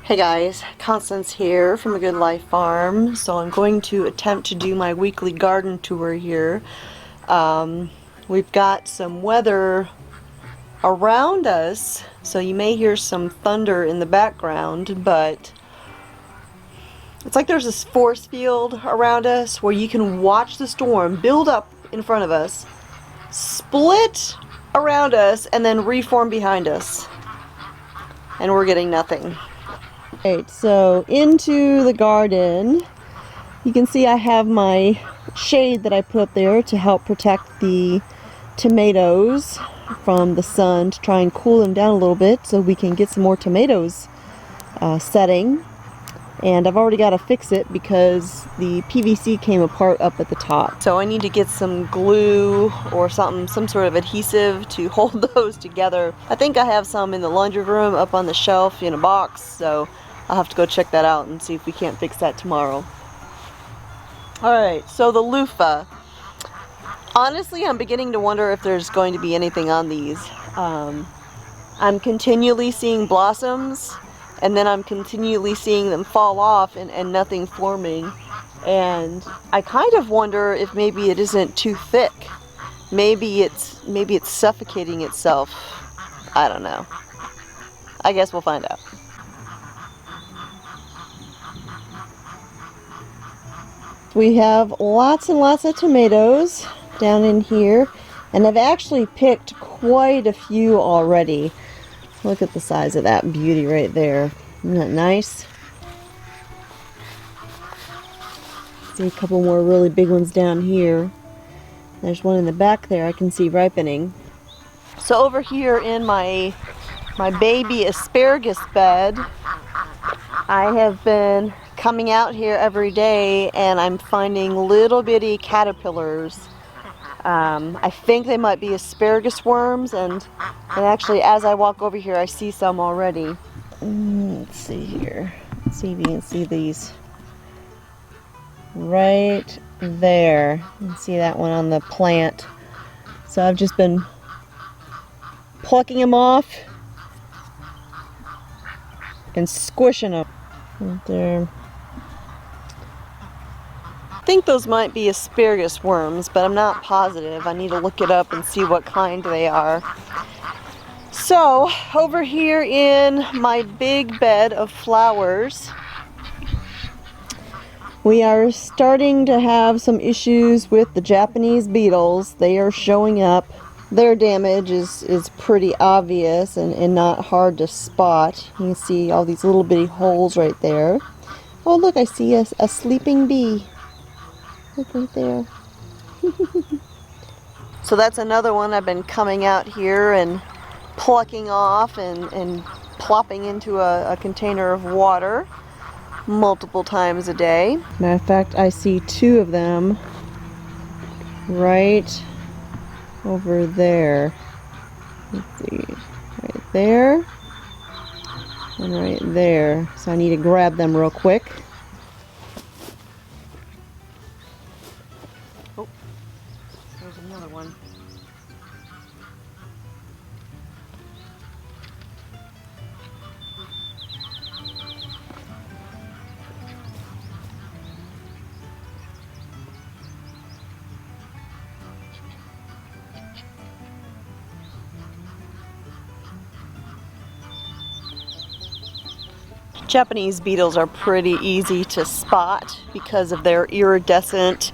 Hey guys, Constance here from A Good Life Farm. So I'm going to attempt to do my weekly garden tour here. We've got some weather around us, so you may hear some thunder in the background, but it's like there's this force field around us where you can watch the storm build up in front of us, split around us, and then reform behind us. And we're getting nothing. Alright, so into the garden, you can see I have my shade that I put up there to help protect the tomatoes from the sun, to try and cool them down a little bit so we can get some more tomatoes setting. And I've already got to fix it because the PVC came apart up at the top. So I need to get some glue or something, some sort of adhesive to hold those together. I think I have some in the laundry room up on the shelf in a box, so I'll have to go check that out and see if we can't fix that tomorrow. Alright, so the loofah. Honestly, I'm beginning to wonder if there's going to be anything on these. I'm continually seeing blossoms, and then I'm continually seeing them fall off and nothing forming. And I kind of wonder if maybe it isn't too thick. Maybe it's suffocating itself. I don't know. I guess we'll find out. We have lots and lots of tomatoes down in here, and I've actually picked quite a few already. Look at the size of that beauty right there. Isn't that nice? See a couple more really big ones down here. There's one in the back there I can see ripening. So over here in my baby asparagus bed, I have been coming out here every day and I'm finding little bitty caterpillars. I think they might be asparagus worms, and actually as I walk over here I see some already. Let's see here. Let's see if you can see these. Right there. You can see that one on the plant. So I've just been plucking them off and squishing them. Right there. I think those might be asparagus worms, but I'm not positive. I need to look it up and see what kind they are. So, over here in my big bed of flowers, we are starting to have some issues with the Japanese beetles. They are showing up. Their damage is pretty obvious and not hard to spot. You can see all these little bitty holes right there. Oh look, I see a sleeping bee. Look right there. So that's another one I've been coming out here and plucking off and plopping into a container of water multiple times a day. Matter of fact, I see two of them right over there. Let's see, right there and right there. So I need to grab them real quick. Oh, there's another one. Japanese beetles are pretty easy to spot because of their iridescent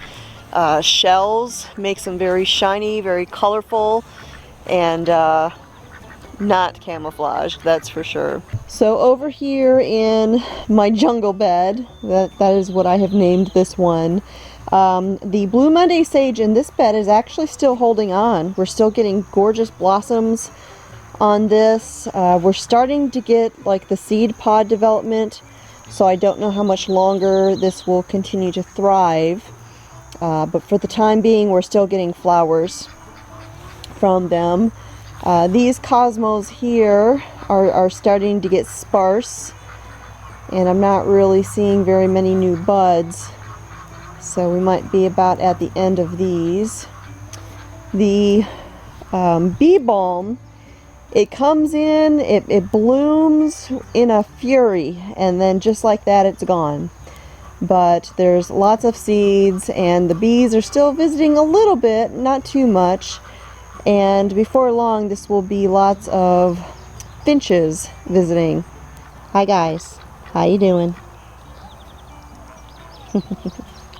shells. Makes them very shiny, very colorful, and not camouflaged, that's for sure. So over here in my jungle bed, that is what I have named this one, the Blue Monday sage in this bed is actually still holding on. We're still getting gorgeous blossoms on this. We're starting to get like the seed pod development, so I don't know how much longer this will continue to thrive, but for the time being we're still getting flowers from them. These cosmos here are starting to get sparse, and I'm not really seeing very many new buds, so we might be about at the end of these. The bee balm It comes in, it blooms in a fury, and then just like that it's gone. But there's lots of seeds, and the bees are still visiting a little bit, not too much. And before long, this will be lots of finches visiting. Hi guys, how you doing?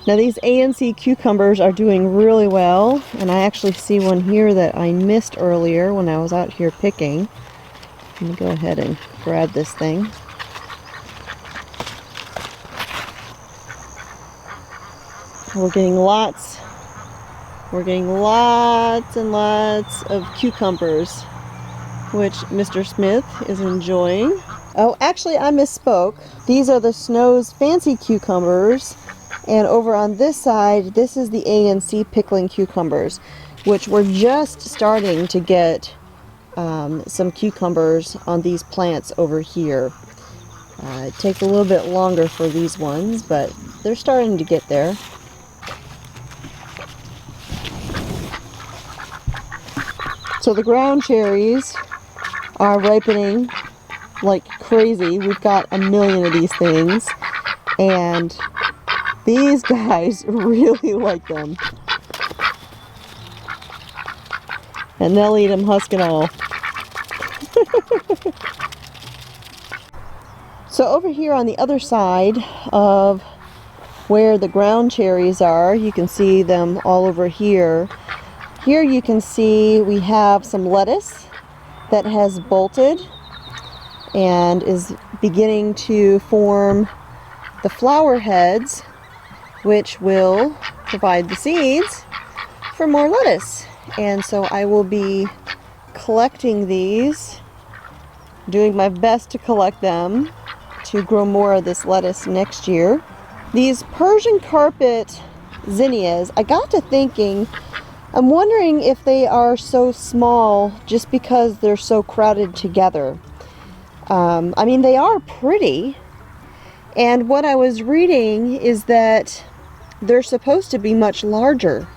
Now these ANC cucumbers are doing really well, and I actually see one here that I missed earlier when I was out here picking. Let me go ahead and grab this thing. We're getting lots and lots of cucumbers, which Mr. Smith is enjoying. Oh, actually I misspoke. These are the Snow's fancy cucumbers, and over on this side, this is the ANC pickling cucumbers, which we're just starting to get some cucumbers on these plants over here. It takes a little bit longer for these ones, but they're starting to get there. So the ground cherries are ripening like crazy. We've got a million of these things, and these guys really like them. And they'll eat them husk and all. So over here on the other side of where the ground cherries are, you can see them all over here. Here you can see we have some lettuce that has bolted and is beginning to form the flower heads, which will provide the seeds for more lettuce. And so I will be collecting these, doing my best to collect them to grow more of this lettuce next year. These Persian carpet zinnias, I got to thinking, I'm wondering if they are so small just because they're so crowded together. I mean, they are pretty, and what I was reading is that they're supposed to be much larger.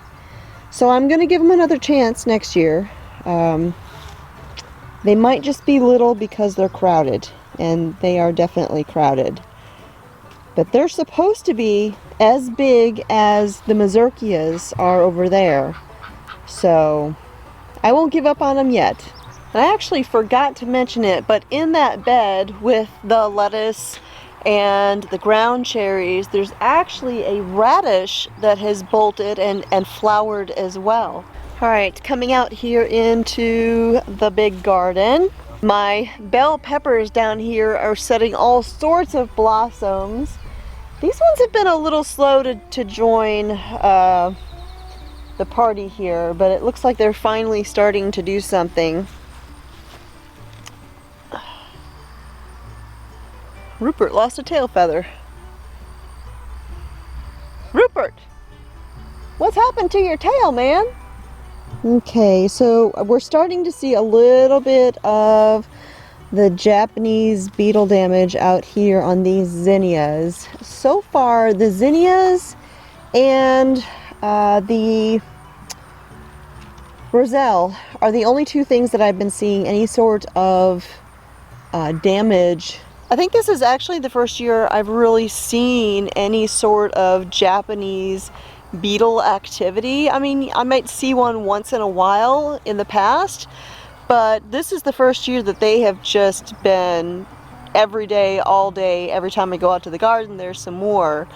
So I'm going to give them another chance next year. They might just be little because they're crowded, and they are definitely crowded. But they're supposed to be as big as the mazurkias are over there. So I won't give up on them yet. And I actually forgot to mention it, but in that bed with the lettuce and the ground cherries, there's actually a radish that has bolted and flowered as well. All right, coming out here into the big garden. My bell peppers down here are setting all sorts of blossoms. These ones have been a little slow to join the party here, but it looks like they're finally starting to do something. Rupert lost a tail feather. Rupert! What's happened to your tail, man? Okay, so we're starting to see a little bit of the Japanese beetle damage out here on these zinnias. So far, the zinnias and the roselle are the only two things that I've been seeing any sort of damage. I think this is actually the first year I've really seen any sort of Japanese beetle activity. I mean, I might see one once in a while in the past, but this is the first year that they have just been every day, all day. Every time I go out to the garden, there's some more.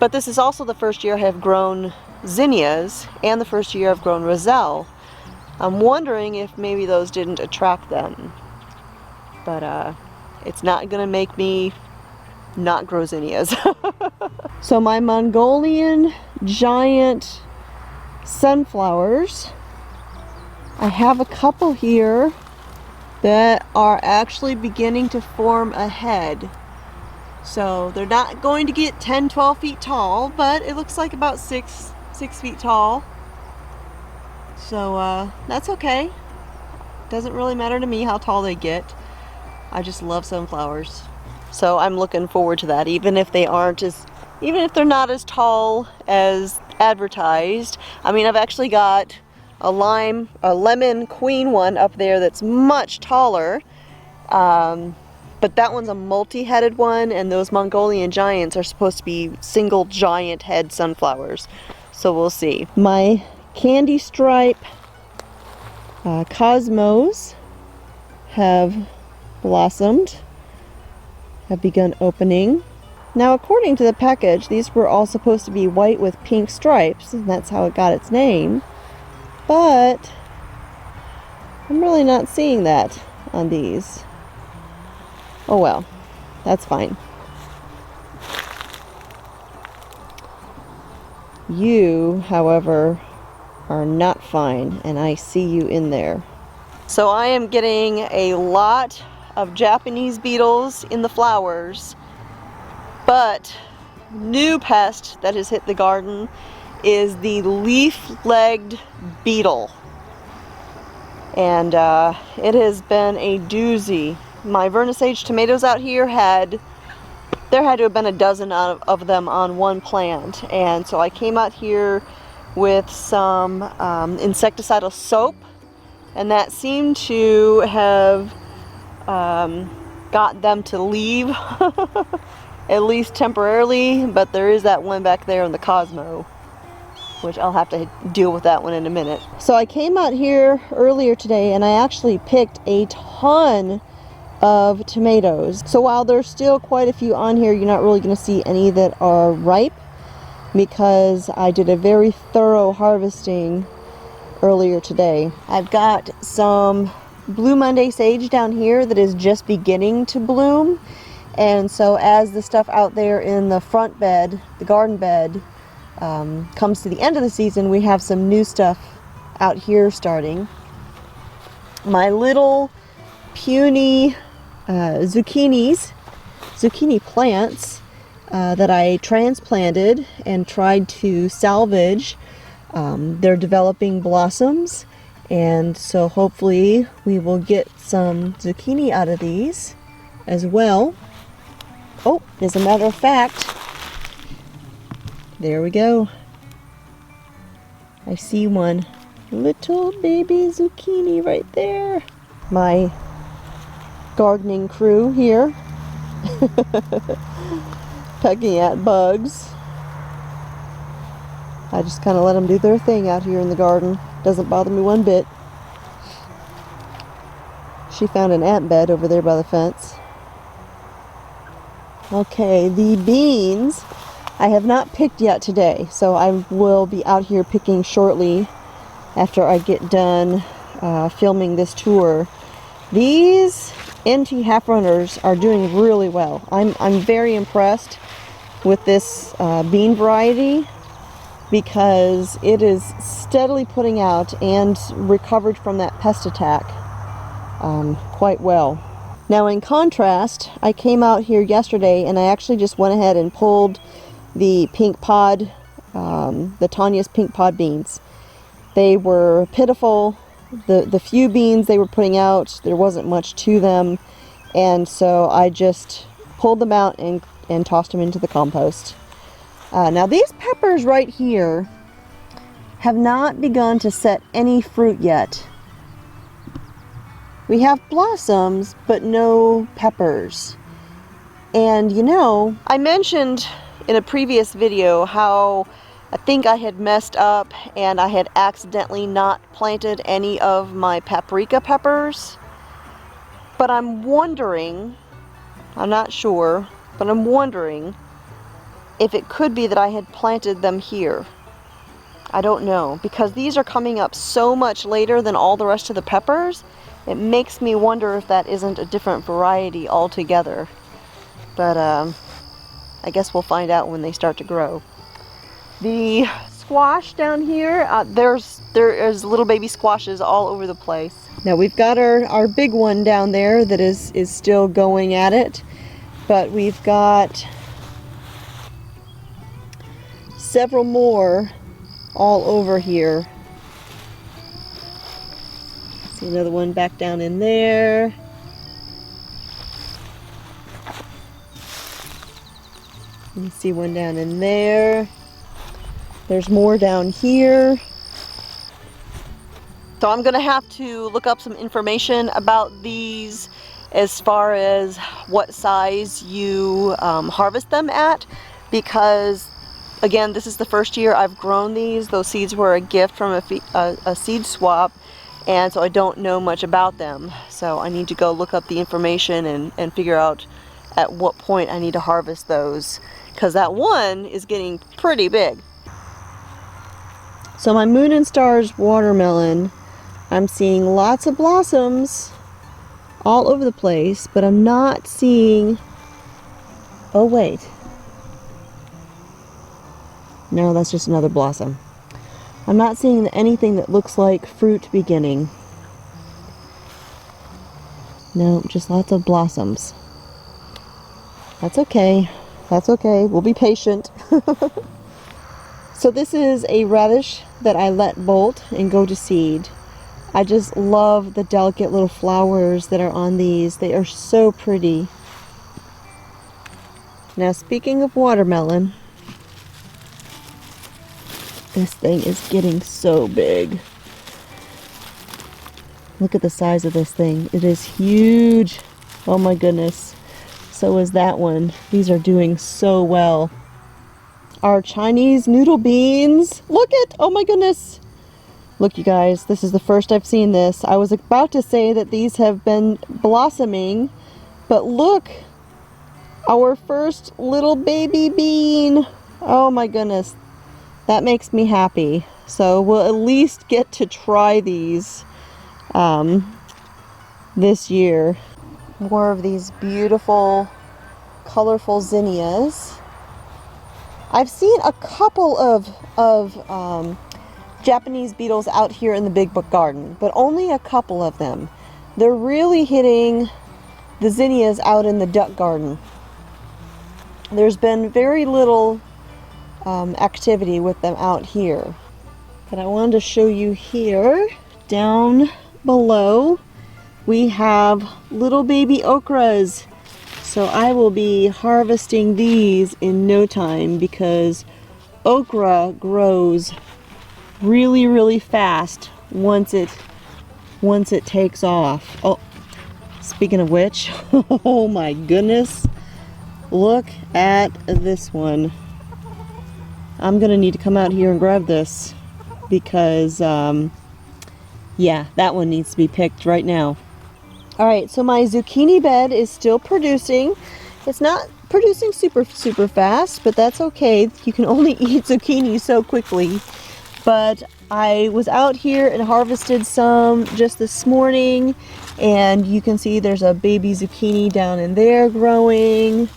But this is also the first year I have grown zinnias, and the first year I've grown roselle. I'm wondering if maybe those didn't attract them. But it's not gonna make me not grow zinnias. So my Mongolian giant sunflowers, I have a couple here that are actually beginning to form a head. So they're not going to get 10-12 feet tall, but it looks like about 6 feet tall. So that's okay. Doesn't really matter to me how tall they get. I just love sunflowers. So I'm looking forward to that, even if they're not as tall as advertised. I mean, I've actually got a lemon queen one up there that's much taller. But that one's a multi-headed one, and those Mongolian giants are supposed to be single giant head sunflowers. So we'll see. My candy stripe cosmos have blossomed, have begun opening. Now, according to the package, these were all supposed to be white with pink stripes, and that's how it got its name. But I'm really not seeing that on these. Oh well, that's fine. You, however, are not fine, and I see you in there. So I am getting a lot of Japanese beetles in the flowers, but new pest that has hit the garden is the leaf-legged beetle. And it has been a doozy. My vernissage tomatoes out here there had to have been a dozen of them on one plant. And so I came out here with some insecticidal soap, and that seemed to have got them to leave, at least temporarily, but there is that one back there in the Cosmo, which I'll have to deal with that one in a minute. So I came out here earlier today and I actually picked a ton of tomatoes. So while there's still quite a few on here, you're not really going to see any that are ripe, because I did a very thorough harvesting earlier today. I've got some Blue Monday sage down here that is just beginning to bloom, and so as the stuff out there in the front bed, the garden bed, comes to the end of the season, we have some new stuff out here starting. My little puny zucchini plants that I transplanted and tried to salvage, they're developing blossoms, and so hopefully we will get some zucchini out of these as well. Oh, as a matter of fact, there we go. I see one little baby zucchini right there. My gardening crew here pecking at bugs. I just kind of let them do their thing out here in the garden. Doesn't bother me one bit. She found an ant bed over there by the fence. Okay, the beans I have not picked yet today, so I will be out here picking shortly after I get done filming this tour. These NT half runners are doing really well. I'm very impressed with this bean variety, because it is steadily putting out and recovered from that pest attack quite well. Now, in contrast, I came out here yesterday and I actually just went ahead and pulled the pink pod, the Tanya's pink pod beans. They were pitiful. The few beans they were putting out, there wasn't much to them, and so I just pulled them out and tossed them into the compost. Now these peppers right here have not begun to set any fruit yet. We have blossoms, but no peppers. And you know, I mentioned in a previous video how I think I had messed up and I had accidentally not planted any of my paprika peppers. But I'm wondering, I'm not sure, but I'm wondering if it could be that I had planted them here. I don't know, because these are coming up so much later than all the rest of the peppers. It makes me wonder if that isn't a different variety altogether. But I guess we'll find out when they start to grow. The squash down here, there is little baby squashes all over the place. Now we've got our big one down there that is still going at it, but we've got several more all over here. See another one back down in there. You see one down in there. There's more down here. So I'm gonna have to look up some information about these as far as what size you harvest them at, because again, this is the first year I've grown these. Those seeds were a gift from a seed swap, and so I don't know much about them. So I need to go look up the information and figure out at what point I need to harvest those, because that one is getting pretty big. So my Moon and Stars watermelon, I'm seeing lots of blossoms all over the place, but I'm not seeing, oh wait, no, that's just another blossom. I'm not seeing anything that looks like fruit beginning. No, just lots of blossoms. That's okay. That's okay. We'll be patient. So this is a radish that I let bolt and go to seed. I just love the delicate little flowers that are on these. They are so pretty. Now, speaking of watermelon, this thing is getting so big. Look at the size of this thing. It is huge. Oh my goodness. So is that one. These are doing so well. Our Chinese noodle beans. Look at, oh my goodness. Look, you guys, this is the first I've seen this. I was about to say that these have been blossoming, but look, our first little baby bean. Oh my goodness. That makes me happy. So we'll at least get to try these this year. More of these beautiful, colorful zinnias. I've seen a couple of Japanese beetles out here in the big book garden, but only a couple of them. They're really hitting the zinnias out in the duck garden. There's been very little activity with them out here. But I wanted to show you here, down below, we have little baby okras. So I will be harvesting these in no time, because okra grows really, really fast once it takes off. Oh, speaking of which, oh my goodness, look at this one. I'm gonna need to come out here and grab this, because yeah, that one needs to be picked right now. Alright, so my zucchini bed is still producing. It's not producing super fast, but that's okay. You can only eat zucchini so quickly. But I was out here and harvested some just this morning, and you can see there's a baby zucchini down in there growing.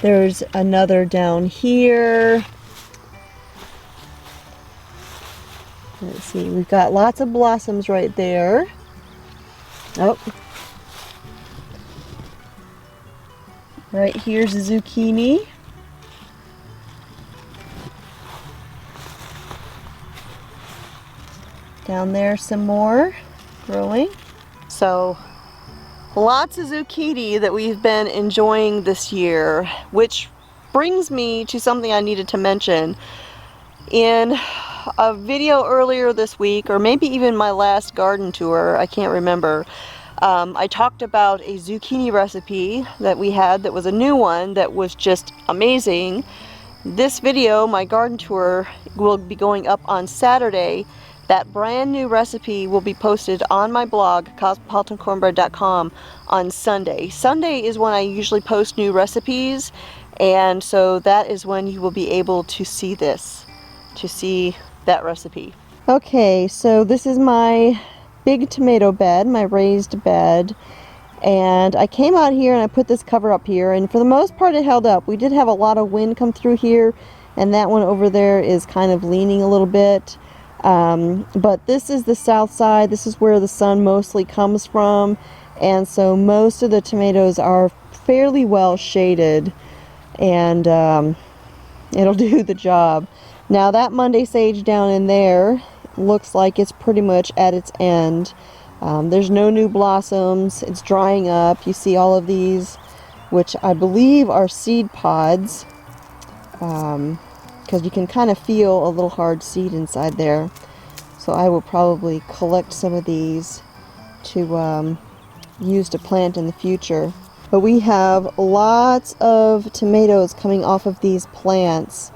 There's another down here. Let's see, we've got lots of blossoms right there. Oh. Right here's a zucchini. Down there some more growing. So lots of zucchini that we've been enjoying this year, which brings me to something I needed to mention. In a video earlier this week, or maybe even my last garden tour, I can't remember, I talked about a zucchini recipe that we had that was a new one that was just amazing. This video, my garden tour, will be going up on Saturday. That brand new recipe will be posted on my blog, cosmopolitancornbread.com, on Sunday. Sunday is when I usually post new recipes, and so that is when you will be able to see this, to see that recipe. Okay, so this is my big tomato bed, my raised bed, and I came out here and I put this cover up here, and for the most part it held up. We did have a lot of wind come through here, and that one over there is kind of leaning a little bit, but this is the south side. This is where the sun mostly comes from, and so most of the tomatoes are fairly well shaded, and it'll do the job. Now that Monday sage down in there looks like it's pretty much at its end. There's no new blossoms. It's drying up. You see all of these, which I believe are seed pods, because you can kind of feel a little hard seed inside there. So I will probably collect some of these to use to plant in the future. But we have lots of tomatoes coming off of these plants,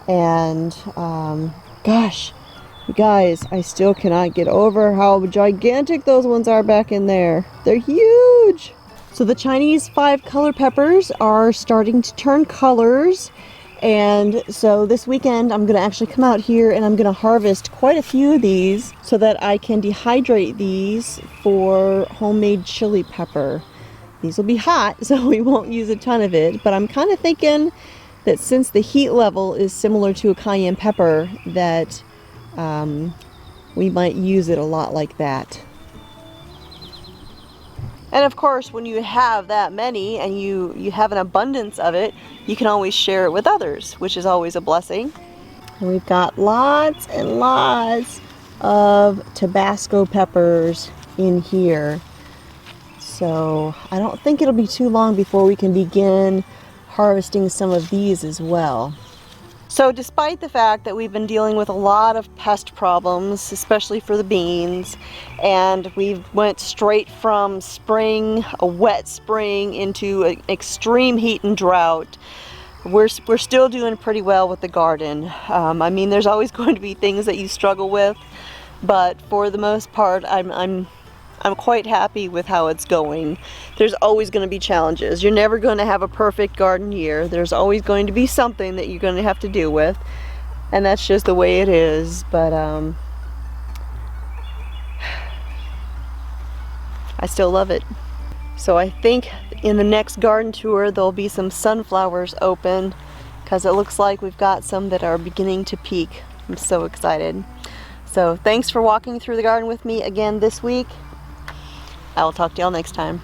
and gosh, you guys, I still cannot get over how gigantic those ones are back in there. They're huge! So the Chinese 5-color peppers are starting to turn colors, and so this weekend I'm going to actually come out here and I'm going to harvest quite a few of these so that I can dehydrate these for homemade chili pepper. These will be hot, so we won't use a ton of it, but I'm kind of thinking that since the heat level is similar to a cayenne pepper, that we might use it a lot like that. And of course, when you have that many and you have an abundance of it, you can always share it with others, which is always a blessing. And we've got lots and lots of Tabasco peppers in here. So I don't think it'll be too long before we can begin harvesting some of these as well. So despite the fact that we've been dealing with a lot of pest problems, especially for the beans, and we went straight from spring, a wet spring, into an extreme heat and drought, we're still doing pretty well with the garden. I mean, there's always going to be things that you struggle with, but for the most part, I'm quite happy with how it's going. There's always going to be challenges. You're never going to have a perfect garden year. There's always going to be something that you're going to have to deal with, and that's just the way it is. But I still love it. So I think in the next garden tour there'll be some sunflowers open, because it looks like we've got some that are beginning to peak. I'm so excited. So thanks for walking through the garden with me again this week. I will talk to y'all next time.